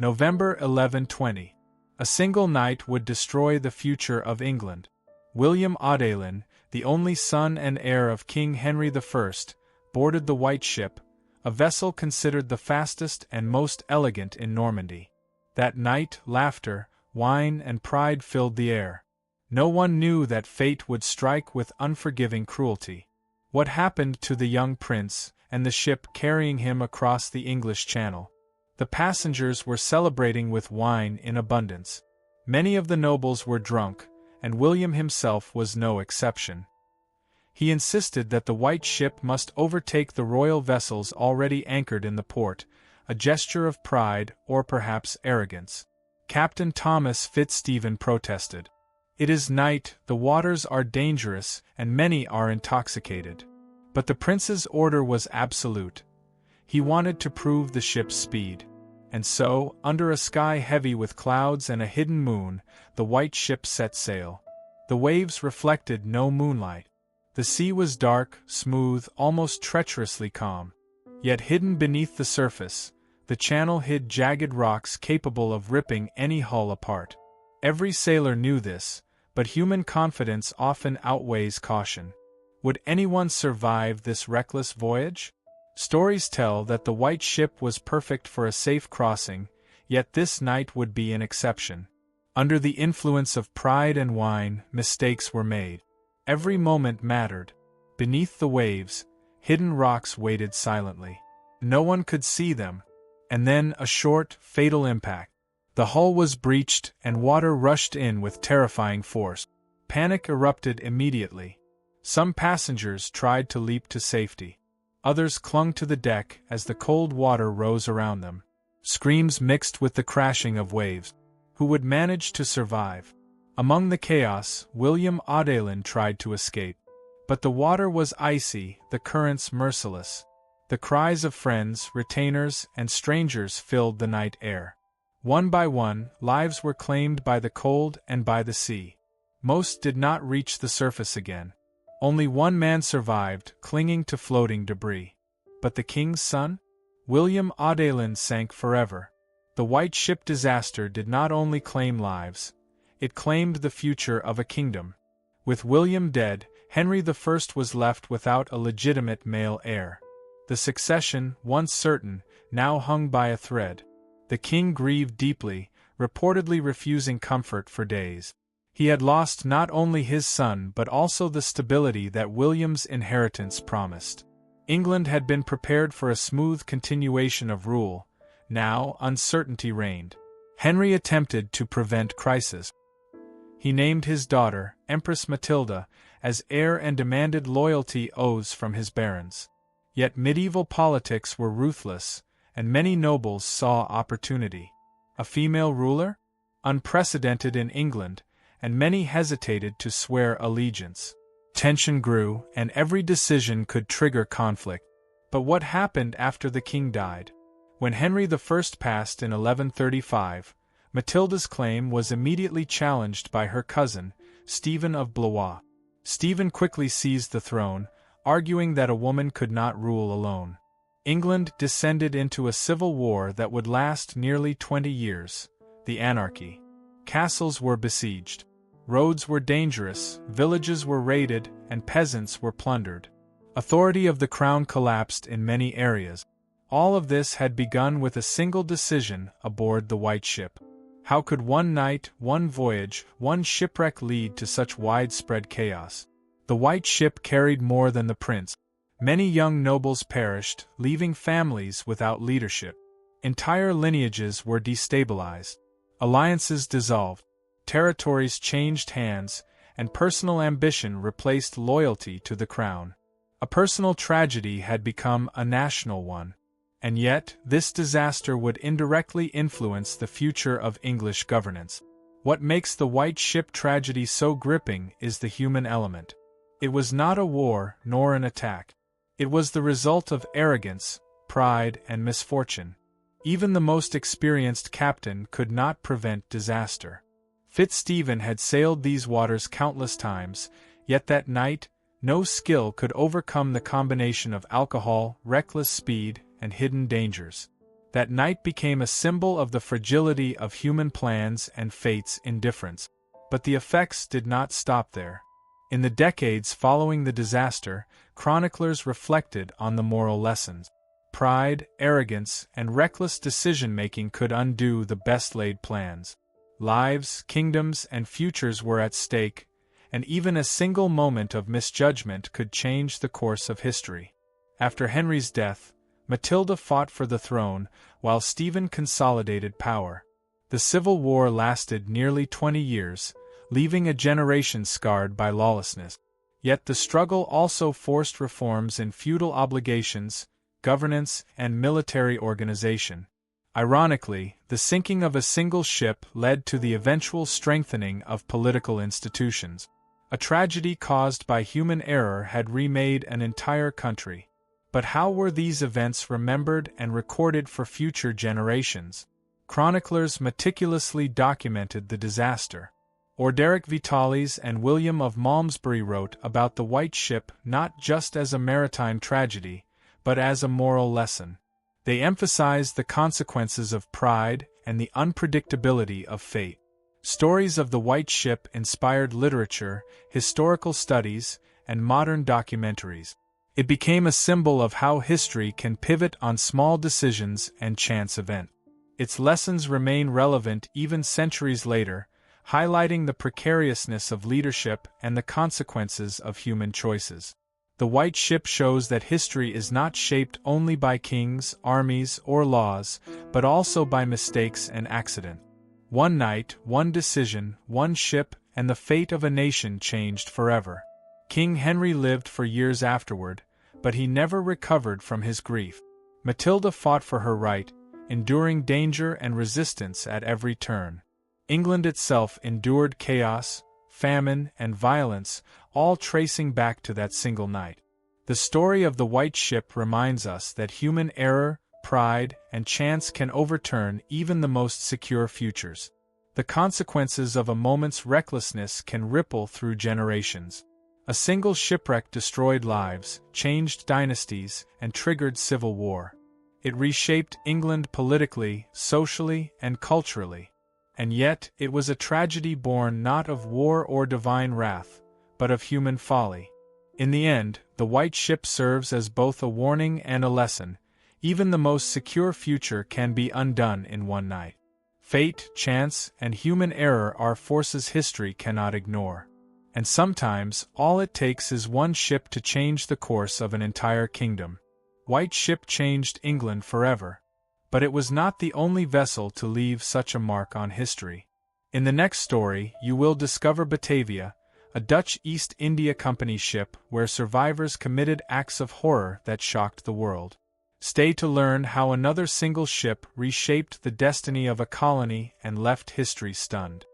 November 1120. A single night would destroy the future of England. William Adelin, the only son and heir of King Henry I, boarded the White Ship, a vessel considered the fastest and most elegant in Normandy. That night, laughter, wine, and pride filled the air. No one knew that fate would strike with unforgiving cruelty. What happened to the young prince, and the ship carrying him across the English Channel? The passengers were celebrating with wine in abundance. Many of the nobles were drunk, and William himself was no exception. He insisted that the White Ship must overtake the royal vessels already anchored in the port, a gesture of pride or perhaps arrogance. Captain Thomas Fitzstephen protested. "It is night, the waters are dangerous, and many are intoxicated." But the prince's order was absolute. He wanted to prove the ship's speed. And so, under a sky heavy with clouds and a hidden moon, the White Ship set sail. The waves reflected no moonlight. The sea was dark, smooth, almost treacherously calm. Yet hidden beneath the surface, the channel hid jagged rocks capable of ripping any hull apart. Every sailor knew this, but human confidence often outweighs caution. Would anyone survive this reckless voyage? Stories tell that the White Ship was perfect for a safe crossing, yet this night would be an exception. Under the influence of pride and wine, mistakes were made. Every moment mattered. Beneath the waves, hidden rocks waited silently. No one could see them. And then a short, fatal impact. The hull was breached and water rushed in with terrifying force. Panic erupted immediately. Some passengers tried to leap to safety. Others clung to the deck as the cold water rose around them. Screams mixed with the crashing of waves. Who would manage to survive? Among the chaos, William Adelin tried to escape. But the water was icy, the currents merciless. The cries of friends, retainers, and strangers filled the night air. One by one, lives were claimed by the cold and by the sea. Most did not reach the surface again. Only one man survived, clinging to floating debris. But the king's son? William Adelin sank forever. The White Ship disaster did not only claim lives, it claimed the future of a kingdom. With William dead, Henry I was left without a legitimate male heir. The succession, once certain, now hung by a thread. The king grieved deeply, reportedly refusing comfort for days. He had lost not only his son but also the stability that William's inheritance promised. England had been prepared for a smooth continuation of rule. Now uncertainty reigned. Henry attempted to prevent crisis. He named his daughter, Empress Matilda, as heir and demanded loyalty oaths from his barons. Yet medieval politics were ruthless, and many nobles saw opportunity. A female ruler? Unprecedented in England, and many hesitated to swear allegiance. Tension grew, and every decision could trigger conflict. But what happened after the king died? When Henry I passed in 1135, Matilda's claim was immediately challenged by her cousin, Stephen of Blois. Stephen quickly seized the throne, arguing that a woman could not rule alone. England descended into a civil war that would last nearly 20 years, the Anarchy. Castles were besieged. Roads were dangerous, villages were raided, and peasants were plundered. Authority of the crown collapsed in many areas. All of this had begun with a single decision aboard the White Ship. How could one night, one voyage, one shipwreck lead to such widespread chaos? The White Ship carried more than the prince. Many young nobles perished, leaving families without leadership. Entire lineages were destabilized. Alliances dissolved. Territories changed hands, and personal ambition replaced loyalty to the crown. A personal tragedy had become a national one. And yet, this disaster would indirectly influence the future of English governance. What makes the White Ship tragedy so gripping is the human element. It was not a war, nor an attack. It was the result of arrogance, pride, and misfortune. Even the most experienced captain could not prevent disaster. Fitzstephen had sailed these waters countless times, yet that night, no skill could overcome the combination of alcohol, reckless speed, and hidden dangers. That night became a symbol of the fragility of human plans and fate's indifference. But the effects did not stop there. In the decades following the disaster, chroniclers reflected on the moral lessons. Pride, arrogance, and reckless decision-making could undo the best-laid plans. Lives, kingdoms, and futures were at stake, and even a single moment of misjudgment could change the course of history. After Henry's death, Matilda fought for the throne, while Stephen consolidated power. The Civil War lasted nearly 20 years, leaving a generation scarred by lawlessness. Yet the struggle also forced reforms in feudal obligations, governance, and military organization. Ironically, the sinking of a single ship led to the eventual strengthening of political institutions. A tragedy caused by human error had remade an entire country. But how were these events remembered and recorded for future generations? Chroniclers meticulously documented the disaster. Orderic Vitalis and William of Malmesbury wrote about the White Ship not just as a maritime tragedy, but as a moral lesson. They emphasized the consequences of pride and the unpredictability of fate. Stories of the White Ship inspired literature, historical studies, and modern documentaries. It became a symbol of how history can pivot on small decisions and chance events. Its lessons remain relevant even centuries later, highlighting the precariousness of leadership and the consequences of human choices. The White Ship shows that history is not shaped only by kings, armies, or laws, but also by mistakes and accident. One night, one decision, one ship, and the fate of a nation changed forever. King Henry lived for years afterward, but he never recovered from his grief. Matilda fought for her right, enduring danger and resistance at every turn. England itself endured chaos, famine, and violence, all tracing back to that single night. The story of the White Ship reminds us that human error, pride, and chance can overturn even the most secure futures. The consequences of a moment's recklessness can ripple through generations. A single shipwreck destroyed lives, changed dynasties, and triggered civil war. It reshaped England politically, socially, and culturally. And yet, it was a tragedy born not of war or divine wrath, but of human folly. In the end, the White Ship serves as both a warning and a lesson. Even the most secure future can be undone in one night. Fate, chance, and human error are forces history cannot ignore. And sometimes, all it takes is one ship to change the course of an entire kingdom. White Ship changed England forever. But it was not the only vessel to leave such a mark on history. In the next story, you will discover Batavia, a Dutch East India Company ship where survivors committed acts of horror that shocked the world. Stay to learn how another single ship reshaped the destiny of a colony and left history stunned.